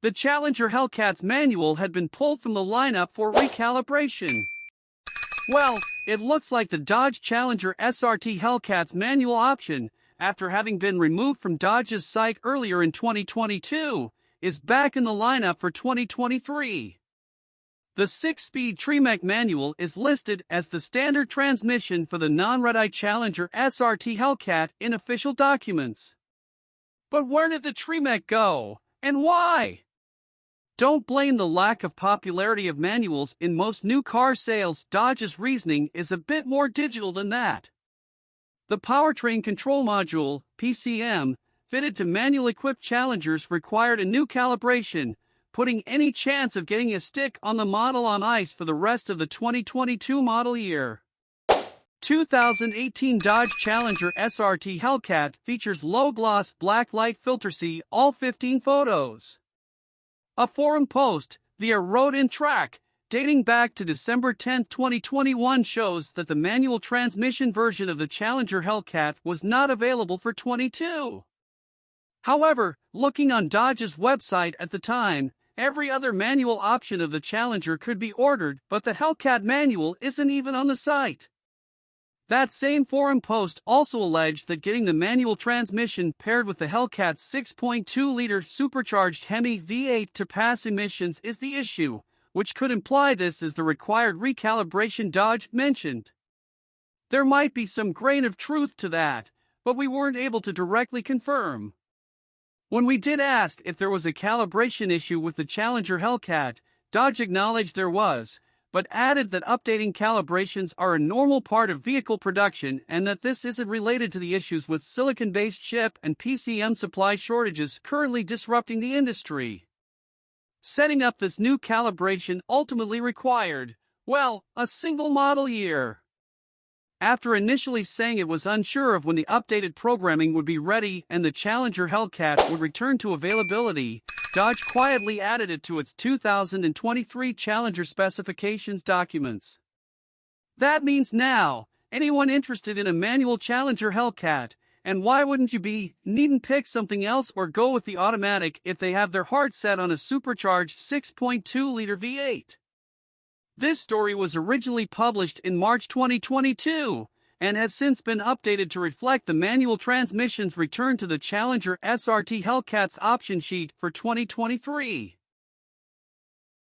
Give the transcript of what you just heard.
The Challenger Hellcat's manual had been pulled from the lineup for recalibration. Well, it looks like the Dodge Challenger SRT Hellcat's manual option, after having been removed from Dodge's site earlier in 2022, is back in the lineup for 2023. The 6-speed Tremec manual is listed as the standard transmission for the non-Redeye Challenger SRT Hellcat in official documents. But where did the Tremec go, and why? Don't blame the lack of popularity of manuals in most new car sales. Dodge's reasoning is a bit more digital than that. The Powertrain Control Module, PCM, fitted to manual-equipped Challengers required a new calibration, putting any chance of getting a stick on the model on ice for the rest of the 2022 model year. 2018 Dodge Challenger SRT Hellcat features low-gloss black light filterSEE all 15 photos. A forum post, via Road in Track, dating back to December 10, 2021 shows that the manual transmission version of the Challenger Hellcat was not available for 22. However, looking on Dodge's website at the time, every other manual option of the Challenger could be ordered, but the Hellcat manual isn't even on the site. That same forum post also alleged that getting the manual transmission paired with the Hellcat's 6.2-liter supercharged Hemi V8 to pass emissions is the issue, which could imply this is the required recalibration Dodge mentioned. There might be some grain of truth to that, but we weren't able to directly confirm. When we did ask if there was a calibration issue with the Challenger Hellcat, Dodge acknowledged there was, but added that updating calibrations are a normal part of vehicle production and that this isn't related to the issues with silicon-based chip and PCM supply shortages currently disrupting the industry. Setting up this new calibration ultimately required, well, a single model year. After initially saying it was unsure of when the updated programming would be ready and the Challenger Hellcat would return to availability, Dodge quietly added it to its 2023 Challenger specifications documents. That means now, anyone interested in a manual Challenger Hellcat, and why wouldn't you be, needn't pick something else or go with the automatic if they have their heart set on a supercharged 6.2-liter V8. This story was originally published in March 2022, and has since been updated to reflect the manual transmission's return to the Challenger SRT Hellcat's option sheet for 2023.